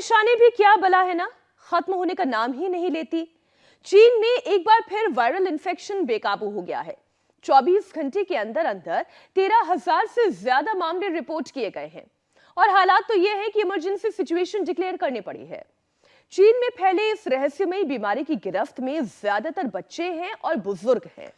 परेशानी भी क्या बला है ना, खत्म होने का नाम ही नहीं लेती। चीन में एक बार फिर वायरल इन्फेक्शन बेकाबू हो गया है। 24 घंटे के अंदर अंदर 13,000 से ज्यादा मामले रिपोर्ट किए गए हैं और हालात तो यह है कि इमरजेंसी सिचुएशन डिक्लेयर करनी पड़ी है। चीन में फैले इस रहस्यमयी बीमारी की गिरफ्त में ज्यादातर बच्चे हैं और बुजुर्ग हैं।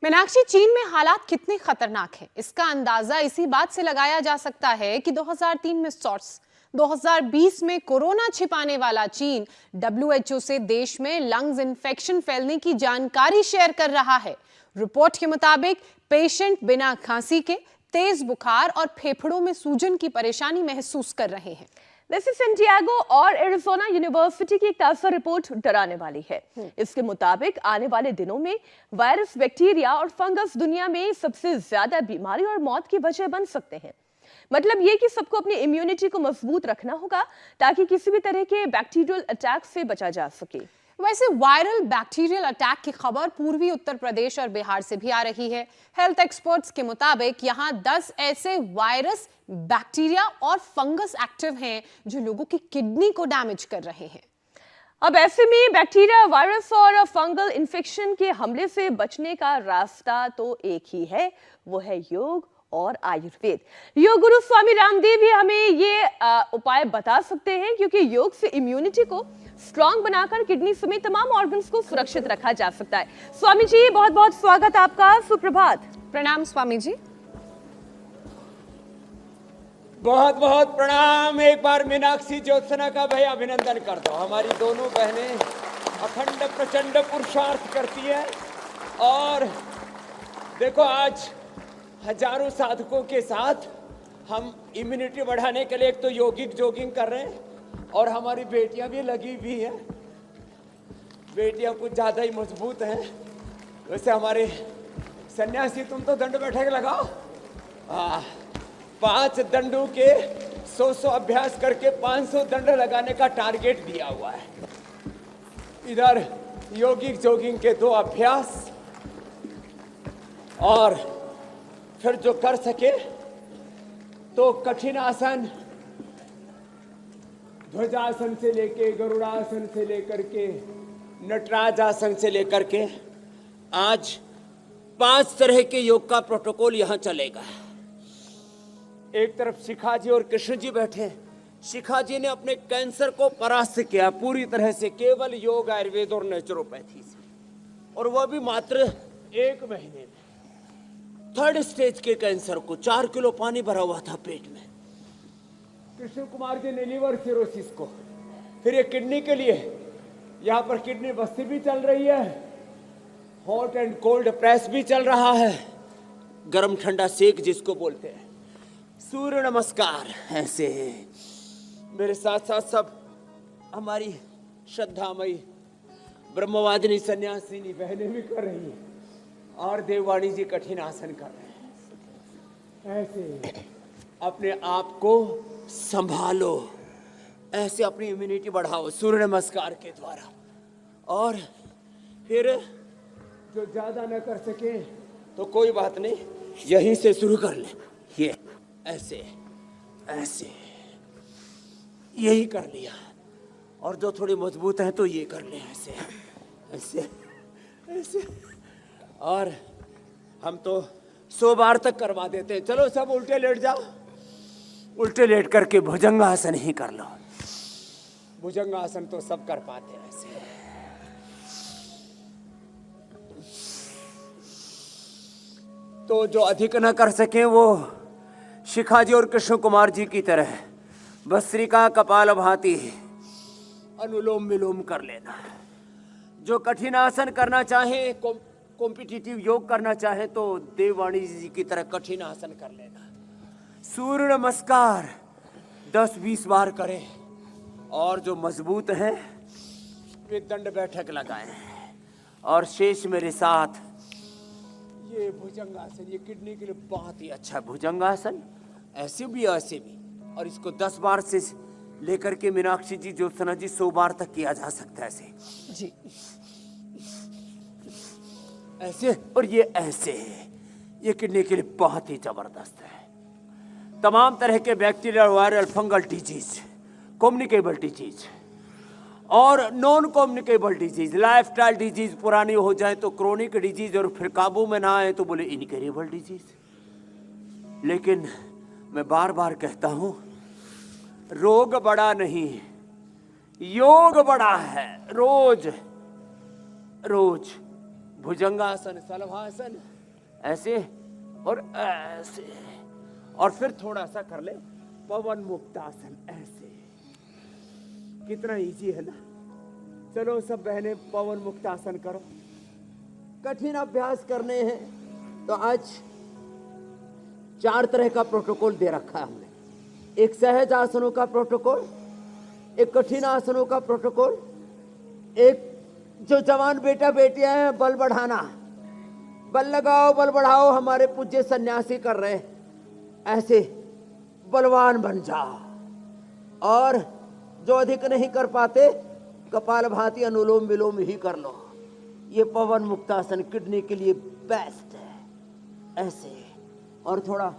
मीनाक्षी, चीन में हालात कितने खतरनाक हैं, इसका अंदाजा इसी बात से लगाया जा सकता है कि 2003 में सॉर्स, 2020 में कोरोना छिपाने वाला चीन WHO से देश में लंग्स इन्फेक्शन फैलने की जानकारी शेयर कर रहा है। रिपोर्ट के मुताबिक पेशेंट बिना खांसी के तेज बुखार और फेफड़ों में सूजन की परेशानी महसूस कर रहे हैं। वैसे सैंटियागो और एरिज़ोना यूनिवर्सिटी की एक ताजा रिपोर्ट डराने वाली है। इसके मुताबिक आने वाले दिनों में वायरस, बैक्टीरिया और फंगस दुनिया में सबसे ज्यादा बीमारी और मौत की वजह बन सकते हैं। मतलब ये कि सबको अपनी इम्यूनिटी को मजबूत रखना होगा ताकि किसी भी तरह के बैक्टीरियल अटैक से बचा जा सके। वैसे वायरल बैक्टीरियल अटैक की खबर पूर्वी उत्तर प्रदेश और बिहार से भी आ रही है। हेल्थ एक्सपर्ट्स के मुताबिक यहां 10 ऐसे वायरस, बैक्टीरिया और फंगस एक्टिव हैं जो लोगों की किडनी को डैमेज कर रहे हैं। अब ऐसे में बैक्टीरिया, वायरस और फंगल इन्फेक्शन के हमले से बचने का रास्ता तो एक ही है, वो है योग और आयुर्वेद। योग गुरु स्वामी रामदेव ही हमें ये उपाय बता सकते हैं, क्योंकि योग से इम्यूनिटी को स्ट्रांग बनाकर किडनी समेत तमाम ऑर्गन्स को सुरक्षित रखा जा सकता है। स्वामी जी, बहुत बहुत स्वागत आपका। सुप्रभात। प्रणाम स्वामी जी। बहुत बहुत प्रणाम। एक बार मीनाक्षी ज्योत्सना का भाई अभिनंदन कर दो। हमारी दोनों बहनें अखंड प्रचंड पुरुषार्थ करती है और देखो आज हजारों साधकों के साथ हम इम्यूनिटी बढ़ाने के लिए एक तो योगिक जॉगिंग कर रहे हैं और हमारी बेटियां भी लगी हुई हैं। बेटियां कुछ ज्यादा ही मजबूत हैं। वैसे हमारे सन्यासी, तुम तो दंड बैठक लगाओ। 5 दंडों के 100 अभ्यास करके 500 दंड लगाने का टारगेट दिया हुआ है। इधर योगिक जॉगिंग के 2 अभ्यास और फिर जो कर सके तो कठिन आसन, ध्वजासन से लेके गरुड़ासन से लेकर के नटराज आसन से लेकर के आज 5 तरह के योग का प्रोटोकॉल यहां चलेगा। एक तरफ शिखा जी और कृष्ण जी बैठे। शिखा जी ने अपने कैंसर को परास्त किया पूरी तरह से, केवल योग, आयुर्वेद और नेचुरोपैथी से, और वह भी मात्र 1 महीने में। 3rd स्टेज के कैंसर को 4 किलो पानी भरा हुआ था पेट में। कृष्ण कुमार जी ने लीवर सिरोसिस को, फिर ये किडनी के लिए यहाँ पर किडनी बस्ती भी चल रही है, हॉट एंड कोल्ड प्रेस भी चल रहा है, गरम ठंडा सेक जिसको बोलते हैं, सूर्य नमस्कार। ऐसे मेरे साथ साथ सब हमारी श्रद्धामयी ब्रह्मवादिनी सन्यासिनी बहनें भी कर रही हैं और देववाणी जी कठिन आसन कर रहे हैं। ऐसे अपने आप को संभालो, ऐसे अपनी इम्यूनिटी बढ़ाओ सूर्य नमस्कार के द्वारा। और फिर जो ज्यादा न कर सके तो कोई बात नहीं, यहीं से शुरू कर ले। ये ऐसे ऐसे यही कर लिया, और जो थोड़ी मजबूत है तो ये कर ले, ऐसे ऐसे ऐसे। और हम तो 100 बार तक करवा देते हैं। चलो सब उल्टे लेट जाओ, उल्टे लेट करके भुजंगासन ही कर लो। भुजंगासन तो सब कर पाते हैं ऐसे। तो जो अधिक न कर सके वो शिखा जी और कृष्ण कुमार जी की तरह भस्त्रिका कपाल भाती अनुलोम विलोम कर लेना। जो कठिन आसन करना चाहे, कॉम्पिटिटिव योग करना चाहे तो देववाणी जी की तरह कठिन आसन कर लेना। सूर्य नमस्कार 10-20 बार करें, और जो मजबूत हैं वे दंड बैठक लगाएं, और शेष मेरे साथ ये भुजंगासन, ये किडनी के लिए बहुत ही अच्छा भुजंगासन, ऐसे भी ऐसे भी। और इसको 10 बार से लेकर के मीनाक्षी जी, ज्योत्सना जी 100 बार तक किया जा सकता है ऐसे जी, ऐसे। और ये ऐसे, ये किडनी के लिए बहुत ही जबरदस्त है। तमाम तरह के bacterial, viral, fungal disease communicable disease और non communicable disease, lifestyle disease पुरानी हो जाए तो क्रोनिक डिजीज, और फिर काबू में ना आए तो बोले इनकरेबल डिजीज। लेकिन मैं बार बार कहता हूं, रोग बड़ा नहीं, योग बड़ा है। रोज रोज भुजंगासन, सलभासन, ऐसे और ऐसे, और फिर थोड़ा सा कर ले पवन मुक्तासन, ऐसे। कितना इजी है ना। चलो सब बहनें पवन मुक्तासन करो। कठिन अभ्यास करने हैं तो आज 4 तरह का प्रोटोकॉल दे रखा है हमने। एक सहज आसनों का प्रोटोकॉल, एक कठिन आसनों का प्रोटोकॉल, एक जो जवान बेटा बेटियां हैं बल बढ़ाना, बल लगाओ बल बढ़ाओ, हमारे पूज्य सन्यासी कर रहे हैं, ऐसे बलवान बन जाओ। और जो अधिक नहीं कर पाते कपालभाति अनुलोम विलोम ही कर लो। ये पवन मुक्तासन किडनी के लिए बेस्ट है, ऐसे। और थोड़ा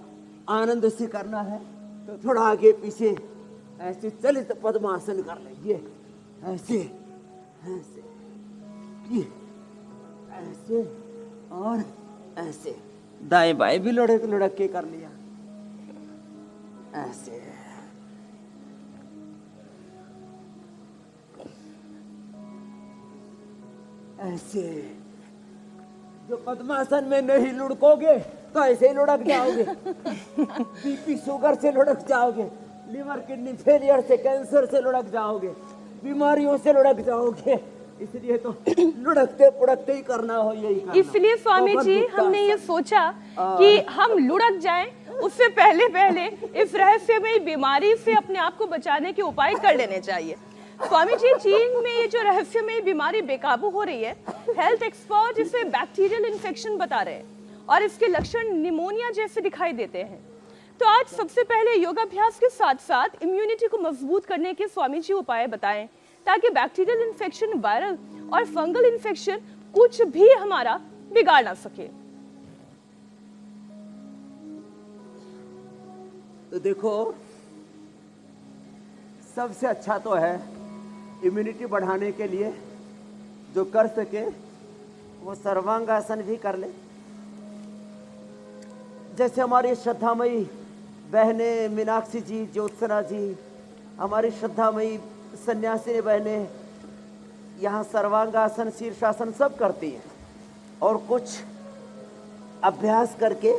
आनंद से करना है तो थोड़ा आगे पीछे ऐसे चलित पद्मासन कर लेंगे, ऐसे ऐसे, ये ऐसे और ऐसे। दाएं बाएं भी लुढ़क लुढ़क के कर लिया, ऐसे। ऐसे। जो पद्मासन में नहीं लुढ़कोगे तो ऐसे ही लुढ़क जाओगे। बीपी शुगर से लुढ़क जाओगे, लिवर किडनी फेलियर से, कैंसर से लुढ़क जाओगे, बीमारियों से लुढ़क जाओगे। इसलिए तो लुढ़कते पुढ़कते ही करना हो, यही करना। इसलिए स्वामी जी हमने ये सोचा कि हम लुढ़क जाएं, उससे पहले पहले इस रहस्यमयी बीमारी से अपने आप को बचाने के उपाय कर लेने चाहिए। स्वामी जी, चीन में ये जो रहस्यमयी बीमारी बेकाबू हो रही है, हेल्थ एक्सपर्ट इसे बैक्टीरियल इन्फेक्शन बता रहे हैं और इसके लक्षण निमोनिया जैसे दिखाई देते हैं। तो आज सबसे पहले योगाभ्यास के साथ साथ इम्यूनिटी को मजबूत करने के स्वामी जी उपाय बताएं, ताकि बैक्टीरियल इन्फेक्शन, वायरल और फंगल इन्फेक्शन कुछ भी हमारा बिगाड़ ना सके। तो देखो, सबसे अच्छा तो है इम्यूनिटी बढ़ाने के लिए जो कर सके वो सर्वांगासन भी कर ले। जैसे हमारी श्रद्धामयी बहनें मीनाक्षी जी, ज्योत्सना जी, हमारी श्रद्धामयी सन्यासी बहनें यहाँ सर्वांगासन, शीर्षासन सब करती हैं। और कुछ अभ्यास करके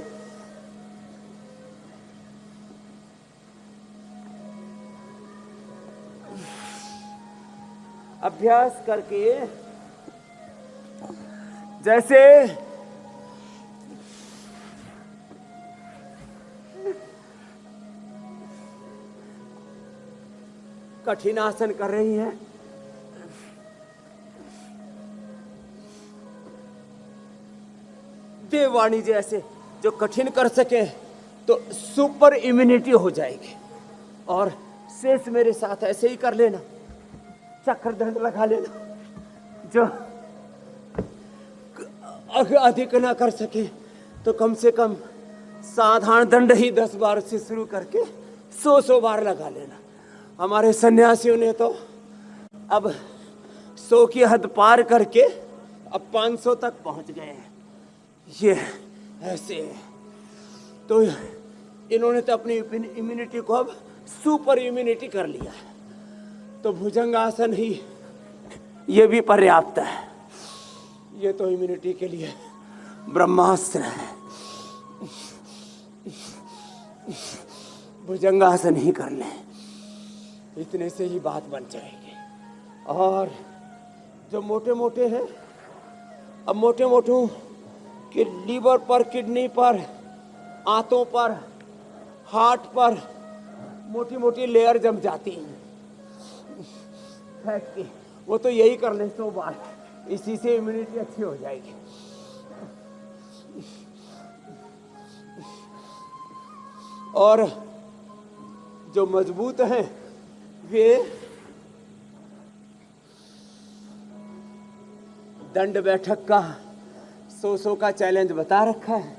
जैसे कठिन आसन कर रही हैं, देववाणी जैसे जो कठिन कर सके तो सुपर इम्यूनिटी हो जाएगी। और शेष मेरे साथ ऐसे ही कर लेना, चक्र दंड लगा लेना। जो अधिक ना कर सके तो कम से कम साधारण दंड ही 10 बार से शुरू करके 100 बार लगा लेना। हमारे सन्यासियों ने तो अब 100 की हद पार करके अब 500 तक पहुंच गए हैं। ये ऐसे तो इन्होंने तो अपनी इम्यूनिटी को अब सुपर इम्यूनिटी कर लिया। तो भुजंगासन ही ये भी पर्याप्त है। ये तो इम्यूनिटी के लिए ब्रह्मास्त्र है। भुजंगासन ही कर लें, इतने से ही बात बन जाएगी। और जो मोटे मोटे हैं, अब मोटे मोटों कि लीवर पर, किडनी पर, आंतों पर, हार्ट पर मोटी मोटी लेयर जम जाती हैं फैट की, वो तो यही कर ले 100 बार, इसी से इम्यूनिटी अच्छी हो जाएगी। और जो मजबूत हैं वे दंड बैठक का 100 का चैलेंज बता रखा है।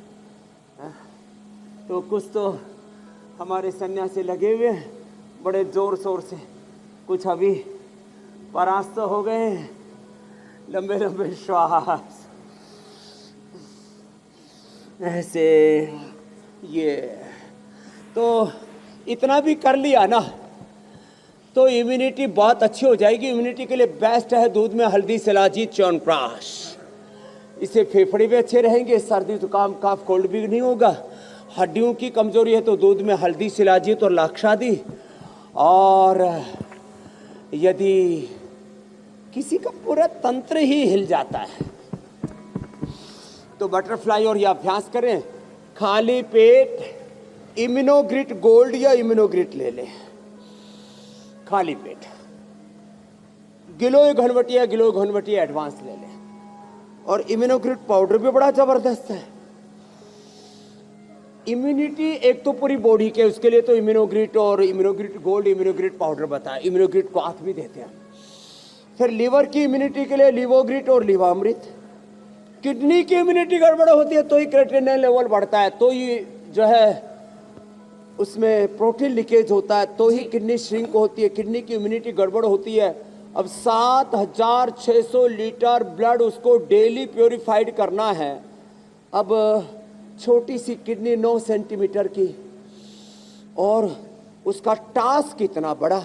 तो कुछ तो हमारे सन्यासी लगे हुए हैं बड़े जोर शोर से कुछ अभी परास्त हो गए। लंबे लंबे श्वास, ऐसे, ये तो इतना भी कर लिया ना तो इम्यूनिटी बहुत अच्छी हो जाएगी। इम्यूनिटी के लिए बेस्ट है दूध में हल्दी, शिलाजीत, च्यवनप्राश। इससे फेफड़े भी अच्छे रहेंगे, सर्दी जुकाम काफ कोल्ड भी नहीं होगा। हड्डियों की कमजोरी है तो दूध में हल्दी, शिलाजीत और लाक्षादी। और यदि किसी का पूरा तंत्र ही हिल जाता है तो बटरफ्लाई और ये अभ्यास करें। खाली पेट इम्यूनोग्रिट गोल्ड या इम्यूनोग्रिट ले लें, खाली पेट। गिलोय घनवटिया एडवांस ले लें। और इम्यूनोग्रिट पाउडर भी बड़ा जबरदस्त है। इम्यूनिटी एक तो पूरी बॉडी के, उसके लिए तो इम्यूनोग्रिट और इम्यूनोग्रिट गोल्ड, इम्यूनोग्रिट पाउडर बताया। इम्यूनोग्रिट को हाथ भी देते हैं। फिर लीवर की इम्यूनिटी के लिए लिवोग्रिट और लिवामृत। किडनी की इम्यूनिटी गड़बड़ होती है तो ही क्रिएटिनिन लेवल बढ़ता है, तो ही जो है उसमें प्रोटीन लीकेज होता है, तो ही किडनी श्रिंक होती है। किडनी की इम्यूनिटी गड़बड़ होती है। अब 7600 लीटर ब्लड उसको डेली प्योरीफाइड करना है। अब छोटी सी किडनी 9 सेंटीमीटर की, और उसका टास्क कितना बड़ा।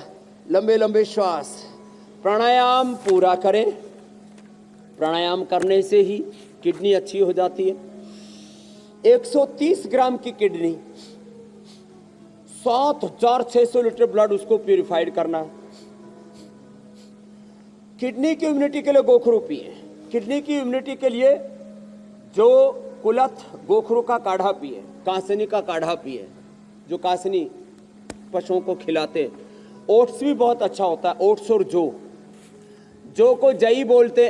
लंबे लंबे श्वास, प्राणायाम पूरा करें। प्राणायाम करने से ही किडनी अच्छी हो जाती है। 130 ग्राम की किडनी, 7600 लीटर ब्लड उसको प्यूरिफाइड करना। किडनी की इम्यूनिटी के लिए गोखरू पिए। किडनी की इम्यूनिटी के लिए जो कुलथ गोखरू का काढ़ा पिए, कासनी का काढ़ा पिए, जो कासनी पशुओं को खिलाते। ओट्स भी बहुत अच्छा होता है। ओट्स और जो को जई बोलते,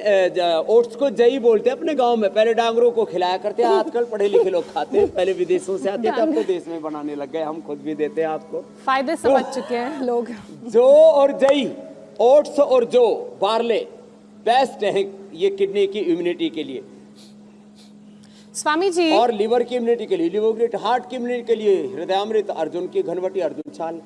ओट्स को जई बोलते हैं अपने गांव में। पहले डांगरों को खिलाया करते हैं, आजकल पढ़े लिखे लोग खाते हैं। पहले विदेशों से आते थे, अब तो देश में बनाने लग गए। हम खुद भी देते हैं आपको, फायदे समझ चुके हैं लोग। जो और जई, ओट्स और जो बार्ले बेस्ट है ये किडनी की इम्यूनिटी के लिए। स्वामी जी, और लीवर की इम्यूनिटी के लिए लिवोग्रिट, हार्ट की इम्यूनिटी के लिए हृदयामृत, अर्जुन की घनवटी, अर्जुन छाल।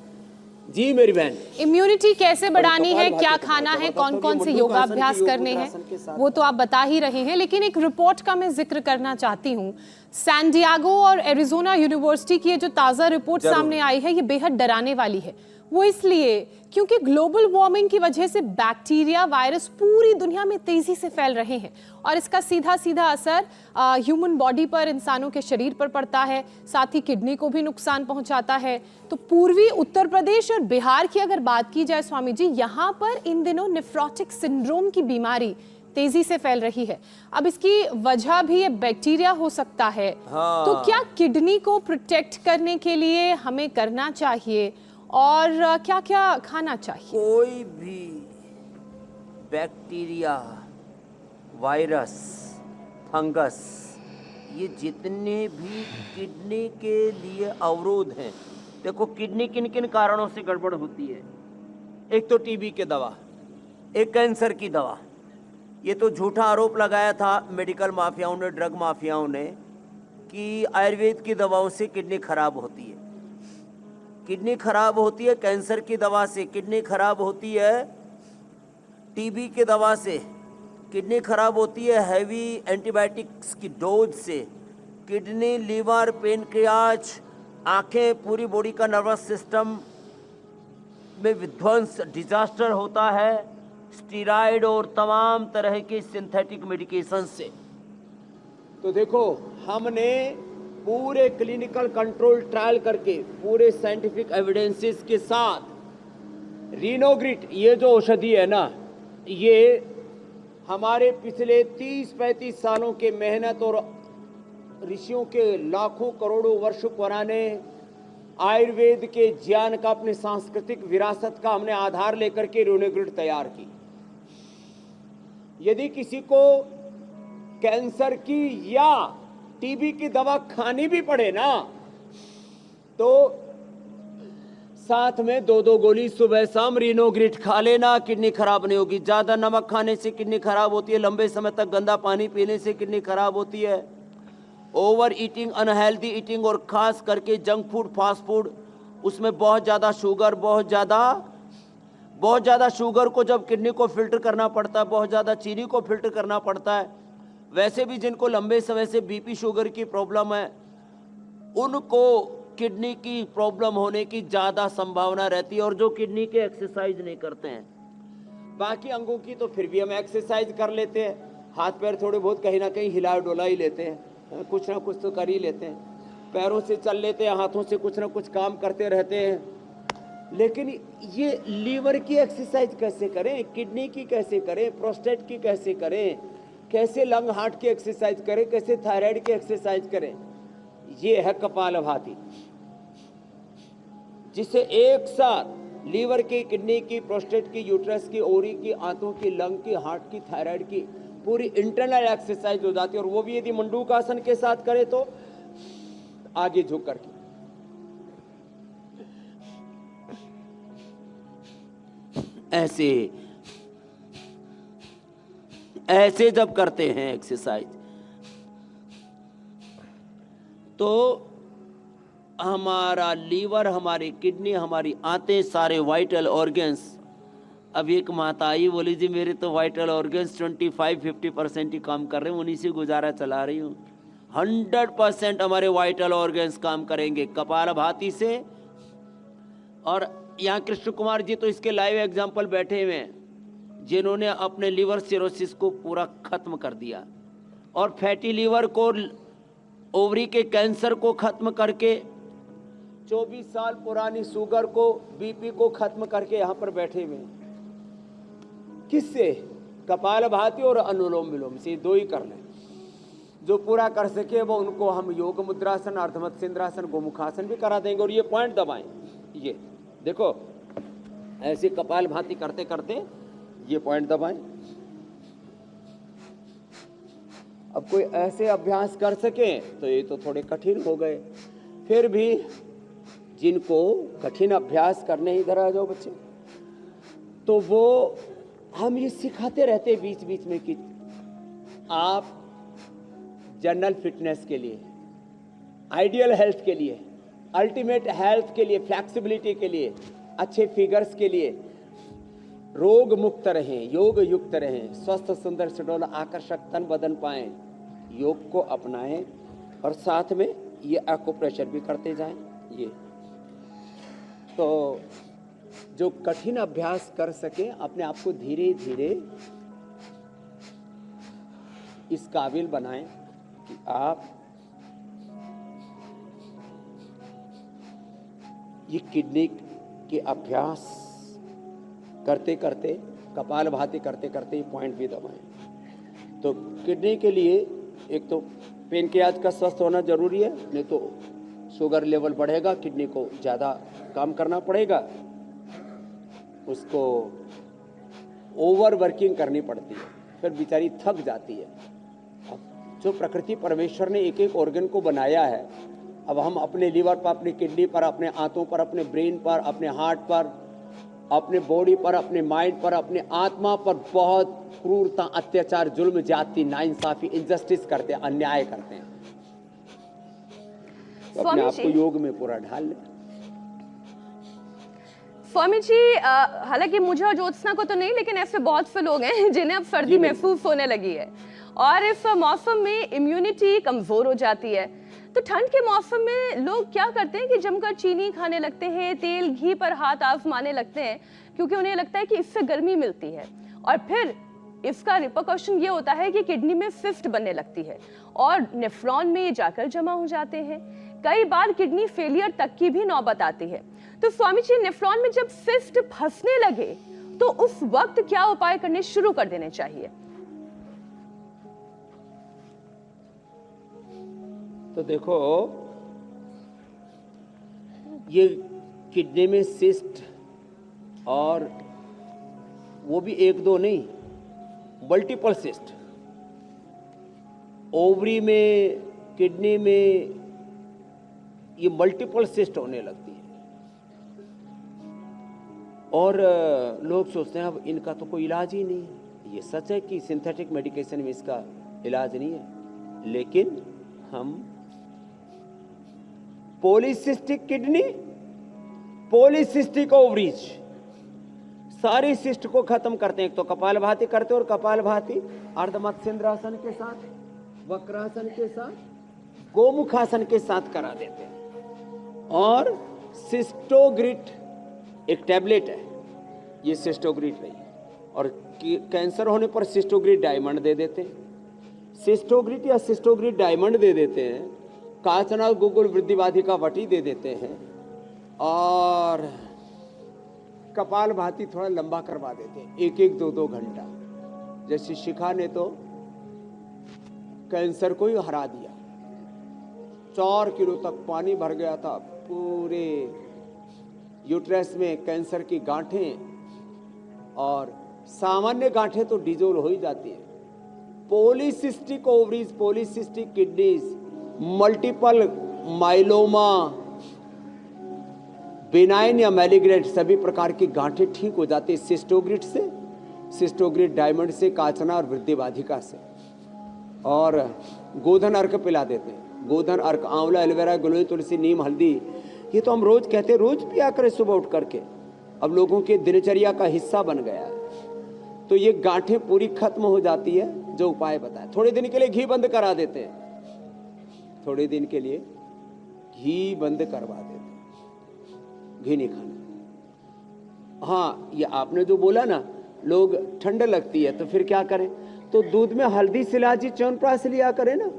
जी मेरी बहन, इम्यूनिटी कैसे बढ़ानी है, क्या खाना है, कौन कौन से योगाभ्यास करने हैं, वो तो आप बता ही रहे हैं। लेकिन एक रिपोर्ट का मैं जिक्र करना चाहती हूँ। सैन डिएगो और एरिजोना यूनिवर्सिटी की ये जो ताज़ा रिपोर्ट सामने आई है, ये बेहद डराने वाली है। वो इसलिए क्योंकि ग्लोबल वार्मिंग की वजह से बैक्टीरिया, वायरस पूरी दुनिया में तेजी से फैल रहे हैं और इसका सीधा सीधा असर ह्यूमन बॉडी पर, इंसानों के शरीर पर पड़ता है। साथ ही किडनी को भी नुकसान पहुंचाता है। तो पूर्वी उत्तर प्रदेश और बिहार की अगर बात की जाए स्वामी जी, यहाँ पर इन दिनों नेफ्रोटिक सिंड्रोम की बीमारी तेजी से फैल रही है। अब इसकी वजह भी ये बैक्टीरिया हो सकता है। तो क्या किडनी को प्रोटेक्ट करने के लिए हमें करना चाहिए और क्या क्या खाना चाहिए? कोई भी बैक्टीरिया, वायरस, फंगस, ये जितने भी किडनी के लिए अवरोध हैं। देखो किडनी किन किन कारणों से गड़बड़ होती है। एक तो टीबी की दवा, एक कैंसर की दवा। ये तो झूठा आरोप लगाया था मेडिकल माफियाओं ने, ड्रग माफियाओं ने, कि आयुर्वेद की दवाओं से किडनी खराब होती है। किडनी खराब होती है कैंसर की दवा से, किडनी खराब होती है टीबी की दवा से, किडनी खराब होती है हैवी एंटीबायोटिक्स की डोज से। किडनी, लीवर, पेनक्रियाज, आंखें, पूरी बॉडी का नर्वस सिस्टम में विध्वंस, डिजास्टर होता है स्टीरॉयड और तमाम तरह के सिंथेटिक मेडिकेशन से। तो देखो हमने पूरे क्लिनिकल कंट्रोल ट्रायल करके, पूरे साइंटिफिक एविडेंसेस के साथ रीनोग्रिट, ये जो औषधि है ना, ये हमारे पिछले 30-35 सालों के मेहनत और ऋषियों के लाखों करोड़ों वर्ष पुराने आयुर्वेद के ज्ञान का, अपने सांस्कृतिक विरासत का हमने आधार लेकर के रीनोग्रिट तैयार की। यदि किसी को कैंसर की या टीबी की दवा खानी भी पड़े ना, तो साथ में 2-2 गोली सुबह शाम रीनोग्रिट खा लेना, किडनी खराब नहीं होगी। ज्यादा नमक खाने से किडनी खराब होती है, लंबे समय तक गंदा पानी पीने से किडनी खराब होती है, ओवर ईटिंग, अनहेल्दी ईटिंग और खास करके जंक फूड, फास्ट फूड, उसमें बहुत ज्यादा शुगर, बहुत बहुत ज़्यादा शुगर को जब किडनी को फिल्टर करना पड़ता है, बहुत ज़्यादा चीनी को फिल्टर करना पड़ता है। वैसे भी जिनको लंबे समय से बीपी शुगर की प्रॉब्लम है, उनको किडनी की प्रॉब्लम होने की ज़्यादा संभावना रहती है। और जो किडनी के एक्सरसाइज नहीं करते हैं, बाकी अंगों की तो फिर भी हम एक्सरसाइज कर लेते हैं, हाथ पैर थोड़े बहुत कहीं ना कहीं हिला डुला ही लेते हैं, कुछ ना कुछ तो कर ही लेते हैं, पैरों से चल लेते हैं, हाथों से कुछ ना कुछ काम करते रहते हैं। लेकिन ये लीवर की एक्सरसाइज कैसे करें, किडनी की कैसे करें, प्रोस्टेट की कैसे करें, कैसे लंग हार्ट की एक्सरसाइज करें, कैसे थायराइड की एक्सरसाइज करें, ये है कपालभाति, जिसे एक साथ लीवर की, किडनी की, प्रोस्टेट की, यूट्रस की, ओरी की, आंतों की, लंग की, हार्ट की, थायराइड की पूरी इंटरनल एक्सरसाइज हो जाती है। और वो भी यदि मंडूकासन के साथ करे तो आगे झुक करके। ऐसे जब करते हैं एक्सरसाइज तो हमारा लीवर, हमारी किडनी, हमारी आंतें, सारे वाइटल ऑर्गन्स। अब एक माता आई बोली जी मेरे तो वाइटल ऑर्गन्स 25-50% ही काम कर रहे हैं, उन्हीं से गुजारा चला रही हूँ। 100% हमारे वाइटल ऑर्गन्स काम करेंगे कपालभाति से। और यहाँ कृष्ण कुमार जी तो इसके लाइव एग्जाम्पल बैठे हुए हैं, जिन्होंने अपने लिवर सिरोसिस को पूरा खत्म कर दिया और फैटी लीवर को, ओवरी के कैंसर को खत्म करके, 24 साल पुरानी शुगर को, बीपी को खत्म करके यहाँ पर बैठे हुए हैं। किससे? कपालभाति और अनुलोम विलोम से, दो ही कर लें। जो पूरा कर सके वो उनको हम योग मुद्रासन, अर्धमत इंद्रासन, गोमुखासन भी करा देंगे। और ये पॉइंट दबाएं, ये देखो ऐसे कपालभाति करते करते ये पॉइंट दबाएं। अब कोई ऐसे अभ्यास कर सके तो ये तो थोड़े कठिन हो गए। फिर भी जिनको कठिन अभ्यास करने इधर आ जाओ बच्चे, तो वो हम ये सिखाते रहते बीच बीच में कि आप जनरल फिटनेस के लिए, आइडियल हेल्थ के लिए, अल्टीमेट हेल्थ के लिए, फ्लेक्सिबिलिटी के लिए, अच्छे फिगर्स के लिए, रोग मुक्त रहें, योग युक्त रहें, स्वस्थ सुंदर सुडौल आकर्षक तन बदन पाएं, योग को अपनाएं और साथ में ये एक्यूप्रेशर भी करते जाएं। ये तो जो कठिन अभ्यास कर सके, अपने आप को धीरे धीरे इस काबिल बनाएं कि आप ये किडनी के अभ्यास करते करते, कपालभाति करते करते ये पॉइंट भी दबाएं। तो किडनी के लिए एक तो पेनक्रियाज का स्वस्थ होना जरूरी है, नहीं तो शुगर लेवल बढ़ेगा, किडनी को ज़्यादा काम करना पड़ेगा, उसको ओवर वर्किंग करनी पड़ती है, फिर बेचारी थक जाती है। अब जो प्रकृति परमेश्वर ने एक एक ऑर्गन को बनाया है, अब हम अपने लीवर पर, अपनी किडनी पर, अपने आंतों पर, अपने ब्रेन पर, अपने हार्ट पर, अपने बॉडी पर, अपने माइंड पर, अपने आत्मा पर बहुत क्रूरता, अत्याचार, जुल्म, ज्यादती, नाइंसाफी, इनजस्टिस करते हैं, अन्याय करते हैं। तो अपने आप को योग में पूरा ढाल ले। स्वामी जी, हालांकि मुझे और ज्योत्सना को तो नहीं, लेकिन ऐसे बहुत से लोग हैं जिन्हें अब सर्दी महसूस होने लगी है और इस मौसम में इम्यूनिटी कमजोर हो जाती है। तो ठंड के मौसम में लोग क्या करते हैं कि जमकर चीनी खाने लगते हैं, तेल घी पर हाथ आजमाने लगते हैं, क्योंकि उन्हें लगता है कि इससे गर्मी मिलती है। और फिर इसका रिपरकशन ये होता है कि किडनी में सिस्ट बनने लगती है और नेफ्रॉन में जाकर जमा हो जाते हैं। कई बार किडनी फेलियर तक की भी नौबत आती है। तो स्वामी जी, नेफ्रॉन में जब सिस्ट फंसने लगे तो उस वक्त क्या उपाय करने शुरू कर देने चाहिए? तो देखो, ये किडनी में सिस्ट, और वो भी एक दो नहीं, मल्टीपल सिस्ट, ओवरी में, किडनी में, ये मल्टीपल सिस्ट होने लगती है। और लोग सोचते हैं अब इनका तो कोई इलाज ही नहीं है। ये सच है कि सिंथेटिक मेडिकेशन में इसका इलाज नहीं है, लेकिन हम पॉलीसिस्टिक किडनी, पॉलीसिस्टिक ओवरीज, सारी शिष्ट को खत्म करते हैं। एक तो कपालभाति करते हैं, और कपालभाति अर्धमत्स्येंद्रासन के साथ, वक्रासन के साथ, गोमुखासन के साथ करा देते हैं। और सिस्टोग्रिट एक टैबलेट है, ये सिस्टोग्रिट नहीं, और कैंसर होने पर सिस्टोग्रिट डायमंड दे देते हैं। सिस्टोग्रिट या सिस्टोग्रिट डायमंड दे देते हैं, काचनाथ गुगुल वृद्धिवाधिका वटी दे देते हैं, और कपालभाति थोड़ा लंबा करवा देते हैं, 1-1, 2-2 घंटा। जैसे शिखा ने तो कैंसर को ही हरा दिया, 4 किलो तक पानी भर गया था पूरे यूट्रस में, कैंसर की गांठें, और सामान्य गांठें तो डिजोल्व हो ही जाती है। Polycystic ovaries, polycystic kidneys, multiple myeloma, benign या मैलिग्रेंट सभी प्रकार की गांठें ठीक हो जाती है सिस्टोग्रिट से, सिस्टोग्रिट डायमंड से, काचना और वृद्धिवाधिका से। और गोधन अर्क पिला देते हैं, गोधन अर्क, आंवला, एलोवेरा, गिलोय, तुलसी, नीम, हल्दी, ये तो हम रोज कहते हैं, रोज पिया करें सुबह उठ करके, अब लोगों के दिनचर्या का हिस्सा बन गया है। तो ये गांठें पूरी खत्म हो जाती है, जो उपाय बताए। थोड़े दिन के लिए घी बंद करा देते हैं, थोड़े दिन के लिए घी बंद करवा देते हैं, घी नहीं खाना। हाँ, ये आपने जो बोला ना, लोग ठंड लगती है तो फिर क्या करें, तो दूध में हल्दी, शिलाजीत, च्यवनप्राश लिया करें ना।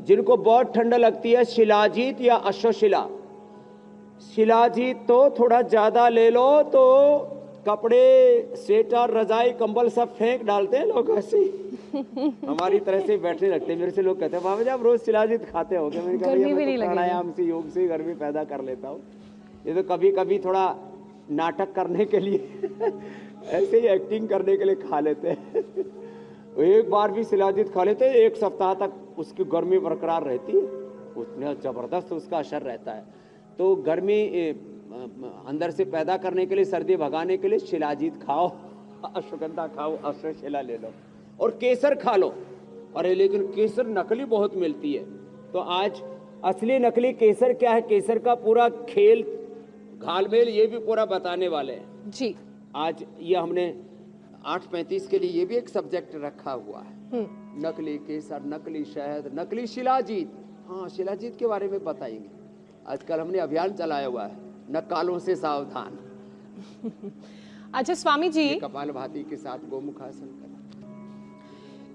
जिनको बहुत ठंड लगती है, शिलाजीत या अश्वशिला, शिलाजीत तो थोड़ा ज्यादा ले लो, तो कपड़े, स्वेटर, रजाई, कंबल सब फेंक डालते हैं लोग ऐसे हमारी तरह से बैठने लगते हैं। मेरे से लोग कहते हैं, बाबा जी आप रोज शिलाजीत खाते हो क्या? मैंने कहा भैया मैं तो प्राणायाम से, योग से गर्मी पैदा कर लेता हूँ, ये तो कभी कभी थोड़ा नाटक करने के लिए ऐसे ही एक्टिंग करने के लिए खा लेते हैं एक बार भी शिलाजीत खा लेते हैं, 1 सप्ताह तक उसकी गर्मी बरकरार रहती है, उतना जबरदस्त उसका असर रहता है। तो गर्मी अंदर से पैदा करने के लिए, सर्दी भगाने के लिए शिलाजीत खाओ, अश्वगंधा खाओ, अश्वशिला ले लो, और केसर खा लो। अरे लेकिन केसर नकली बहुत मिलती है, तो आज असली नकली केसर क्या है, केसर का पूरा खेल घालमेल ये भी पूरा बताने वाले हैं जी। आज ये हमने 8:35 के लिए ये भी एक सब्जेक्ट रखा हुआ है, नकली केसर, नकली शहद, नकली शिलाजीत। हाँ, शिलाजीत के बारे में बताएंगे। आजकल हमने अभियान चलाया हुआ है, नकालों से सावधान। अच्छा स्वामी जी, कपालभाति के साथ गोमुखासन करना।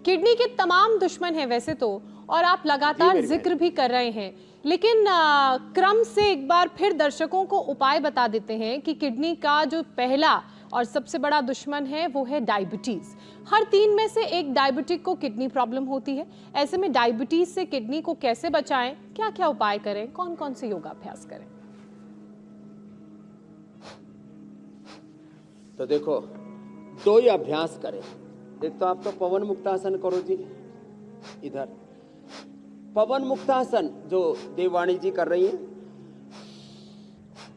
किडनी के तमाम दुश्मन हैं वैसे तो, और आप लगातार जिक्र भी कर रहे हैं, लेकिन क्रम से एक बार फिर दर्शकों को उपाय बता देते हैं कि किडनी का जो पहला और सबसे बड़ा दुश्मन है वो है डायबिटीज। हर 3 में से एक डायबिटिक को किडनी प्रॉब्लम होती है। ऐसे में डायबिटीज से किडनी को कैसे बचाएं, क्या क्या उपाय करें, कौन कौन से योगाभ्यास करें? तो देखो, 2 ही अभ्यास करें। एक तो आप तो पवन मुक्तासन करो जी, इधर पवन मुक्तासन जो देववाणी जी कर रही हैं,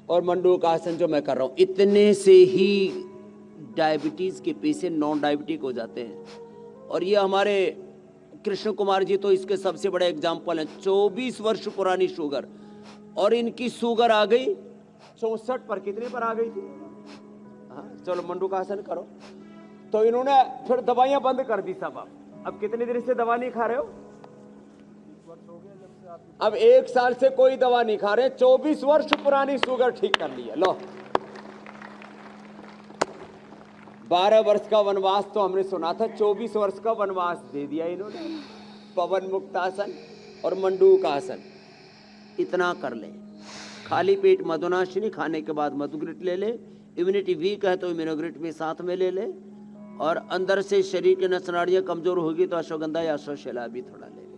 और मंडूकासन जो मैं कर रहा हूं, इतने से ही डायबिटीज के पेशेंट नॉन डायबिटिक हो जाते हैं। और ये हमारे कृष्ण कुमार जी तो इसके सबसे बड़े एग्जाम्पल हैं। 24 वर्ष पुरानी शुगर, और इनकी शुगर आ गई 64 पर, कितने पर आ गई थी? हाँ, चलो मंडूकासन करो। तो इन्होंने फिर दवाइयां बंद कर दी सब। अब कितने दिन से दवा नहीं खा रहे हो? अब 1 साल से कोई दवा नहीं खा रहे, 24 वर्ष पुरानी शुगर ठीक कर ली है। लो, 12 वर्ष का वनवास तो हमने सुना था, 24 वर्ष का वनवास दे दिया इन्होंने। पवन मुक्तासन और मंडूकासन इतना कर ले। खाली पेट मधुनाशिनी खाने के बाद मधुग्रिट ले ले, इम्यूनिटी वीक है तो इम्यूनोग्रिट भी साथ में ले ले, और अंदर से शरीर की नस नाड़ियाँ कमजोर होगी तो अश्वगंधा या अश्वशिला भी थोड़ा ले ले।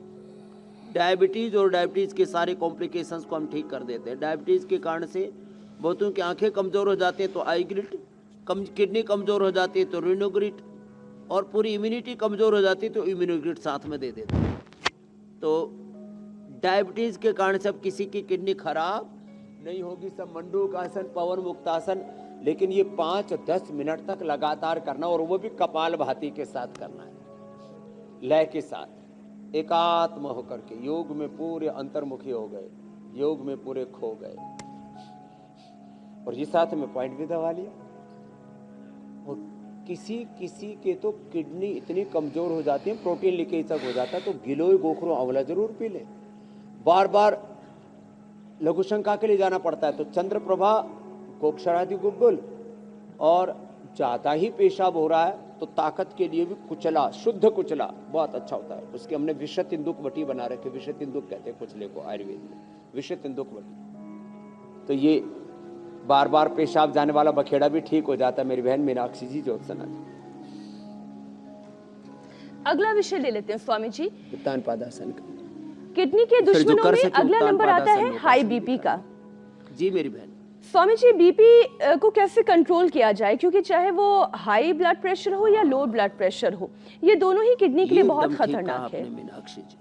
डायबिटीज और डायबिटीज के सारे कॉम्प्लिकेशंस को हम ठीक कर देते हैं। डायबिटीज के कारण से बहुतों की आंखें कमजोर हो जाती है तो आईग्रिट, किडनी कमजोर हो जाती है तो रिनोग्रिट, और पूरी इम्यूनिटी कमजोर हो जाती है तो इम्यूनोग्रिट साथ में दे देते हैं। तो डायबिटीज के कारण से अब किसी की किडनी खराब नहीं होगी। सब मंडूकासन, पवन मुक्तासन, लेकिन ये 5-10 मिनट तक लगातार करना, और वो भी कपालभाति के साथ करना है, लय के साथ, एकात्म होकर के। योग में पूरे अंतर्मुखी हो गए, योग में पूरे खो गए, और ये साथ में पॉइंट भी दबा लिया, और किसी किसी के तो किडनी इतनी कमजोर हो जाती है, प्रोटीन लीकेज तक हो जाता है, तो गिलोय गोखरो आंवला जरूर पी ले। बार बार लघु शंका के लिए जाना पड़ता है तो चंद्रप्रभा गोक्षरादि गुग्गुल, और ज़्यादा ही पेशाब हो रहा है तो ताकत के लिए भी कुचला, शुद्ध कुचला बहुत अच्छा होता है। उसके हमने विषय तिंदुक वटी बना रखे, विषय तिंदुक कहते हैं कुचले को आयुर्वेद में, विषय तिंदुक वटी। तो ये बार बार पेशाब जाने वाला बखेड़ा भी ठीक हो जाता है। मेरी बहन मीनाक्षी जी, ज्योत्सना जी। अगला विषय ले लेते हैं स्वामी जी, उत्तानपादासन का। किडनी के फिर जो दुश्मनों कर में सके अगला नंबर आता उत्तानपादासन है में हाई कर बीपी का। जी मेरी बहन, स्वामी जी, बीपी को कैसे कंट्रोल किया जाए, क्योंकि चाहे वो हाई ब्लड प्रेशर हो या लो ब्लड प्रेशर हो, ये दोनों ही किडनी के लिए बहुत एकदम ठीक कहा खतरनाक है। आपने मीनाक्षी जी।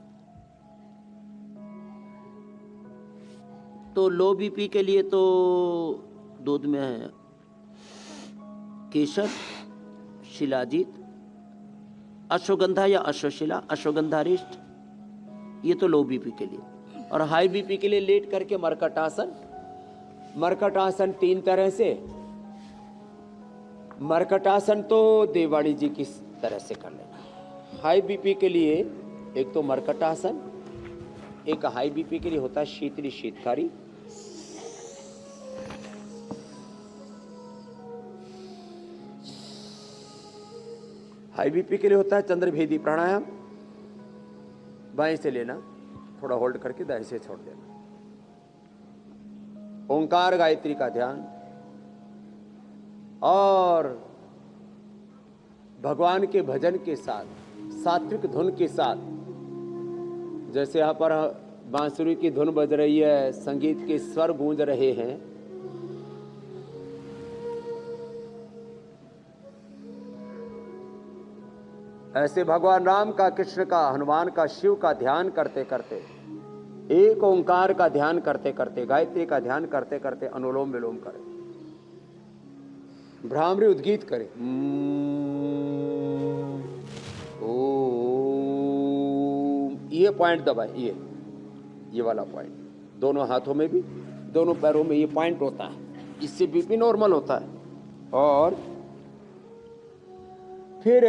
तो लो बीपी के लिए तो दूध में है केसर, शिलाजीत, अश्वगंधा या अश्वशिला, अश्वगंधारिष्ट, ये तो लो बीपी के लिए। और हाई बीपी के लिए लेट करके मरकटासन। मरकटासन 3 तरह से। मरकटासन तो देवाणी जी की तरह से कर लेना। हाई बीपी के लिए एक तो मरकटासन, एक हाई बीपी के लिए होता है शीतली शीतकारी। हाई बीपी के लिए होता है चंद्रभेदी प्राणायाम, बाएं से लेना, थोड़ा होल्ड करके दाएं से छोड़ देना। ओंकार गायत्री का ध्यान और भगवान के भजन के साथ, सात्विक धुन के साथ, जैसे यहाँ पर बांसुरी की धुन बज रही है, संगीत के स्वर गूंज रहे हैं, ऐसे भगवान राम का, कृष्ण का, हनुमान का, शिव का ध्यान करते करते, एक ओंकार का ध्यान करते करते, गायत्री का ध्यान करते करते अनुलोम विलोम करें, भ्रामरी उद्गीत करें, ओम, ये पॉइंट दबाए, ये वाला पॉइंट, दोनों हाथों में भी, दोनों पैरों में ये पॉइंट होता है, इससे बीपी नॉर्मल होता है। और फिर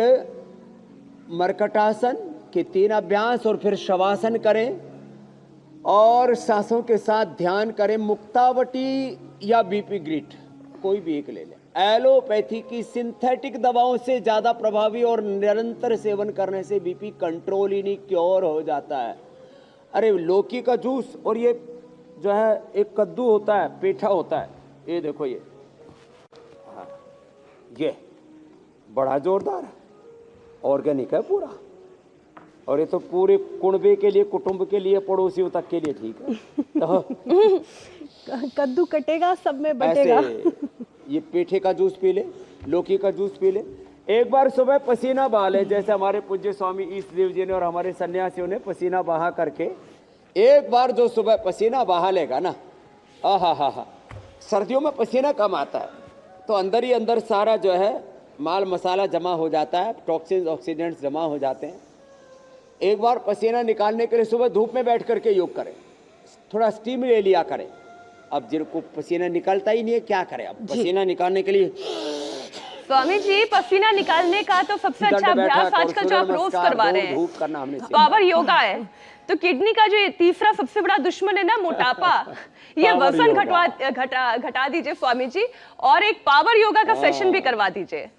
मरकटासन के 3 अभ्यास और फिर शवासन करें और सांसों के साथ ध्यान करें। मुक्तावटी या बीपी ग्रिट, कोई भी एक ले लें। एलोपैथी की सिंथेटिक दवाओं से ज्यादा प्रभावी और निरंतर सेवन करने से बीपी कंट्रोल ही नहीं, क्योर हो जाता है। अरे लौकी का जूस, और ये जो है एक कद्दू होता है, पेठा होता है, ये देखो ये, हाँ, ये बड़ा जोरदार है, ऑर्गेनिक है पूरा, और ये तो पूरे कुनबे के लिए, कुटुंब के लिए, पड़ोसियों तक के लिए ठीक है। तो कद्दू कटेगा सब में बटेगा। ऐसे ये पेठे का जूस पी ले, लौकी का जूस पी ले, एक बार सुबह पसीना बहा ले, जैसे हमारे पूज्य स्वामी ईशदेव जी ने और हमारे सन्यासियों ने पसीना बहा करके, एक बार जो सुबह पसीना बहा लेगा ना, हा, सर्दियों में पसीना कम आता है तो अंदर ही अंदर सारा जो है माल मसाला जमा हो जाता है, टॉक्सिन्स ऑक्सीडेंट्स जमा हो जाते हैं। एक बार पसीना निकालने के लिए सुबह धूप में बैठ करके योग करें, थोड़ा स्टीम ले लिया करें। अब जिनको पसीना निकलता ही नहीं है क्या करें, अब पसीना निकालने के लिए स्वामी जी, पसीना निकालने का तो सबसे अच्छा अभ्यास आजकल जो आप रोज करवा रहे हैं, धूप करना हमने पावर योगा है। तो किडनी का जो तीसरा सबसे बड़ा दुश्मन है ना, मोटापा, ये वजन घटा दीजिए स्वामी जी, और एक पावर योगा का सेशन भी करवा दीजिए।